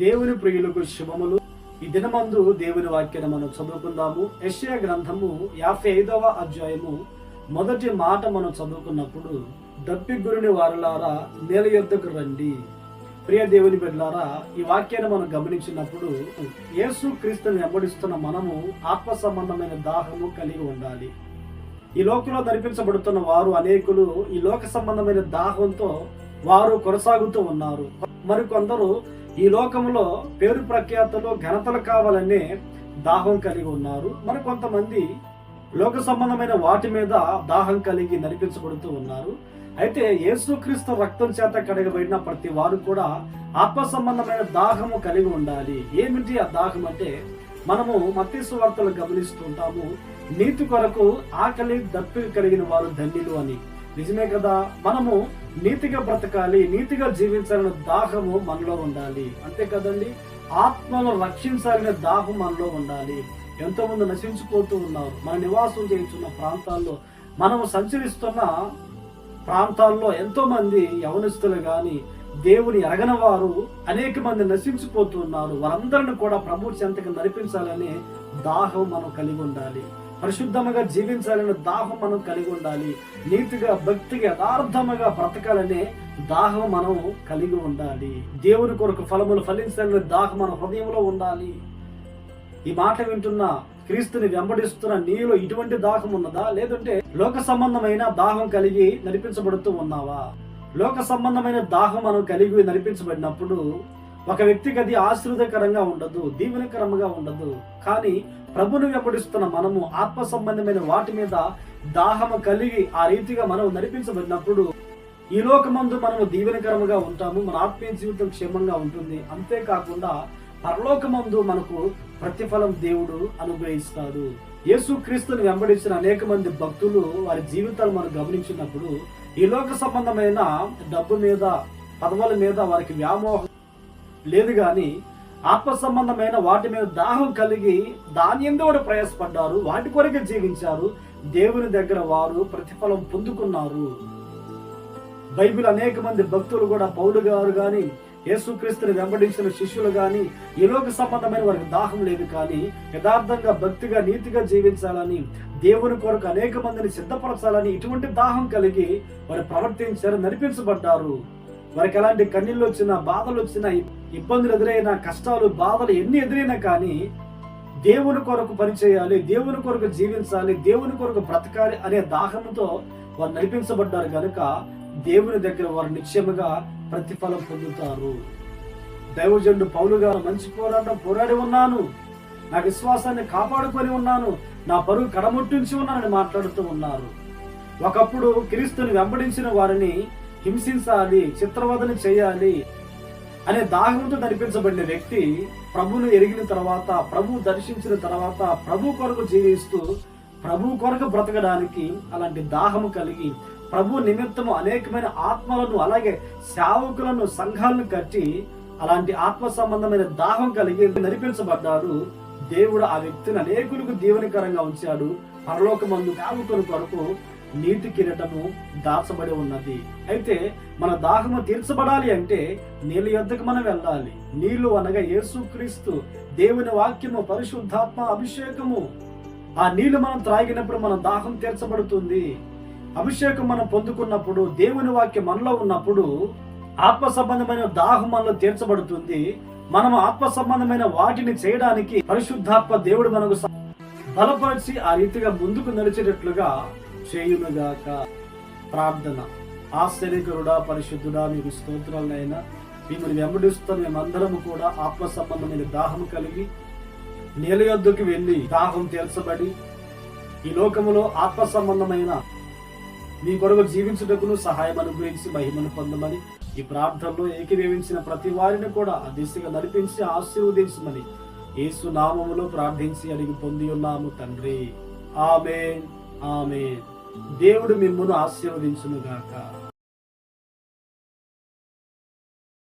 దేవుని ప్రియులకు శుభములు. ఈ దినమందు దేవుని వాక్యాన్ని మనం చదువుకుందాము. యెషయా గ్రంథము 55వ అధ్యాయము మొదటి మాట మనం చదువుకున్నప్పుడు, దప్పిగురుని వారులారా నేల యొద్దకు రండి. ప్రియ దేవుని బిడ్డలారా, ఈ వాక్యాన్ని మనం గమనించినప్పుడు యేసు క్రీస్తుని వెంబడిస్తున్న మనము ఆత్మ సంబంధమైన దాహము కలిగి ఉండాలి. ఈ లోకంలో నడిపించబడుతున్న వారు అనేకులు ఈ లోక సంబంధమైన దాహంతో వారు కొనసాగుతూ ఉన్నారు. మరికొందరు ఈ లోకంలో పేరు ప్రఖ్యాతలు ఘనతలు కావాలనే దాహం కలిగి ఉన్నారు. మరికొంతమంది లోక సంబంధమైన వాటి మీద దాహం కలిగి నడిపించబడుతూ ఉన్నారు. అయితే యేసుక్రీస్తు రక్తం చేత కడగబడిన ప్రతి వారు కూడా ఆత్మ సంబంధమైన దాహము కలిగి ఉండాలి. ఏమిటి ఆ దాహం అంటే, మనము మత్తయి సువార్తలు గమనిస్తుంటాము, నీతి కొరకు ఆకలి దప్పిక కలిగిన వారు ధన్యులు అని. నిజమే కదా, మనము నీతిగా బ్రతకాలి, నీతిగా జీవించాలనే దాహము మనలో ఉండాలి. అంతే కదండి, ఆత్మను రక్షించాలనే దాహం మనలో ఉండాలి. ఎంతో మంది నశించిపోతూ ఉన్నారు. మన నివాసం చేస్తున్న ప్రాంతాల్లో, మనము సంచరిస్తున్న ప్రాంతాల్లో ఎంతో మంది యవనస్తులు గాని దేవుని ఎరగని వారు అనేక మంది నశించిపోతున్నారు. వారందరిని కూడా ప్రభు చెంతకు నడిపించాలనే దాహం మనం కలిగి ఉండాలి. పరిశుద్ధముగా జీవించాలనే దాహం మనం కలిగి ఉండాలి. నీతిగా, భక్తిగా, యథార్థముగా బ్రతకాలనే దాహం మనం కలిగి ఉండాలి. దేవుని కొరకు ఫలములు ఫలించాలనే దాహం మన హృదయంలో ఉండాలి. ఈ మాట వింటున్న క్రీస్తుని వెంబడిస్తున్న నీలో ఇటువంటి దాహం ఉన్నదా? లేదంటే లోక సంబంధమైన దాహం కలిగి నడిపించబడుతూ ఉన్నావా? లోక సంబంధమైన దాహం మనం కలిగి నడిపించబడినప్పుడు ఒక వ్యక్తికి అది ఆశీర్వదకరంగా ఉండదు, దీవెనకరంగా ఉండదు. కానీ ప్రభుని వెంబడిస్తున్న మనము ఆత్మ సంబంధమైన వాటి మీద దాహము కలిగి ఆ రీతిగా మనం నడిపించబడినప్పుడు ఈ లోకమందు మనము దీవెనకరముగా ఉంటాము, మన ఆత్మీయ జీవితం క్షేమంగా ఉంటుంది. అంతేకాకుండా పరలోకమందు మనకు ప్రతిఫలం దేవుడు అనుగ్రహిస్తాడు. యేసు క్రీస్తుని వెంబడించిన అనేక మంది భక్తులు వారి జీవితాలు మనం గమనించినప్పుడు ఈ లోక సంబంధమైన డబ్బు మీద, పదవుల మీద వారికి వ్యామోహం లేదు, గాని ఆత్మ సంబంధమైన వాటి మీద దాహం కలిగి దాని ఎందు ప్రయాసపడ్డారు, వాటి కొరకే జీవించారు. దేవుని దగ్గర వారు ప్రతిఫలం పొందుకున్నారు. బైబిల్ అనేక మంది భక్తులు కూడా, పౌలు గారు గాని, యేసుక్రీస్తుని వెంబడించిన శిష్యులు గాని, ఈ లోక సంబంధమైన వారికి దాహం లేదు, కానీ యథార్థంగా, భక్తిగా, నీతిగా జీవించాలని, దేవుని కొరకు అనేక మందిని సిద్ధపరచాలని ఇటువంటి దాహం కలిగి వారు ప్రవర్తించారు, నడిపించబడ్డారు. వారికి ఎలాంటి కన్నీళ్ళు వచ్చినా, బాధలు వచ్చినా, ఇబ్బందులు ఎదురైనా, కష్టాలు, బాధలు ఎన్ని ఎదురైనా కానీ దేవుని కొరకు పనిచేయాలి, దేవుని కొరకు జీవించాలి, దేవుని కొరకు బ్రతకాలి అనే దాహంతో వారు నడిపించబడ్డారు కనుక దేవుని దగ్గర వారు నిశ్చయముగా ప్రతిఫలం పొందుతారు. దైవజనుడు పౌలు గారు మంచి పోరాటం పోరాడి ఉన్నాను, నా విశ్వాసాన్ని కాపాడుకొని ఉన్నాను, నా పరువు కడముట్టించి ఉన్నానని మాట్లాడుతూ ఉన్నారు. ఒకప్పుడు క్రీస్తుని వెంబడించిన వారిని హింసించాలి, చిత్రవదన చేయాలి అనే దాహంతో నడిపించబడిన వ్యక్తి ప్రభువును ఎరిగిన తర్వాత, ప్రభు దర్శించిన తర్వాత, ప్రభు కొరకు జీవిస్తూ ప్రభు కొరకు బ్రతకడానికి అలాంటి దాహము కలిగి ప్రభు నిమిత్తము అనేకమైన ఆత్మలను, అలాగే సేవకులను, సంఘాలను కట్టి అలాంటి ఆత్మ సంబంధమైన దాహం కలిగి నడిపించబడ్డారు. దేవుడు ఆ వ్యక్తిని అనేకులకు దీవెనకరంగా ఉంచాడు. పరలోకమందు సేవకుని కొరకు నీతి కిరీటము దాచబడి ఉన్నది. అయితే మన దాహము తీర్చబడాలి అంటే నీళ్ళ యొద్దకు మనం వెళ్ళాలి. నీళ్లు అనగా యేసుక్రీస్తు, దేవుని వాక్యము, పరిశుద్ధాత్మ అభిషేకము. ఆ నీళ్లు మనం త్రాగినప్పుడు మన దాహం తీర్చబడుతుంది. అభిషేకం మనం పొందుకున్నప్పుడు, దేవుని వాక్యం మనలో ఉన్నప్పుడు ఆత్మ సంబంధమైన దాహం మనలో తీర్చబడుతుంది. మనం ఆత్మ సంబంధమైన వాటిని చేయడానికి పరిశుద్ధాత్మ దేవుడు మనకు బలపరిచి ఆ రీతిగా ముందుకు నడిచేటట్లుగా చేయునుగాక. ప్రార్థన. ఆశ్చర్యకరుడా, పరిశుద్ధుడా, మీకు స్తోత్రాలైనా మిమ్మల్ని వెంబడిస్తున్న మేమందరము కూడా ఆత్మ సంబంధమైన దాహం కలిగి నీళ్ళ యొద్దకు వెళ్ళి దాహం తీర్చబడి ఈ లోకములో ఆత్మ సంబంధమైన మీ కొరకు జీవించుటకును సహాయం అనుగ్రహించి మహిమను పొందమని ఈ ప్రార్థనలో ఏకీభవించిన ప్రతి వారిని కూడా ఆ దిశగా నడిపించి ఆశీర్వదించమని యేసు నామములో ప్రార్థించి అడిగి పొంది ఉన్నాము తండ్రి. ఆమేన్, ఆమేన్. దేవుడు మిమ్మును ఆశీర్వదించును గాక.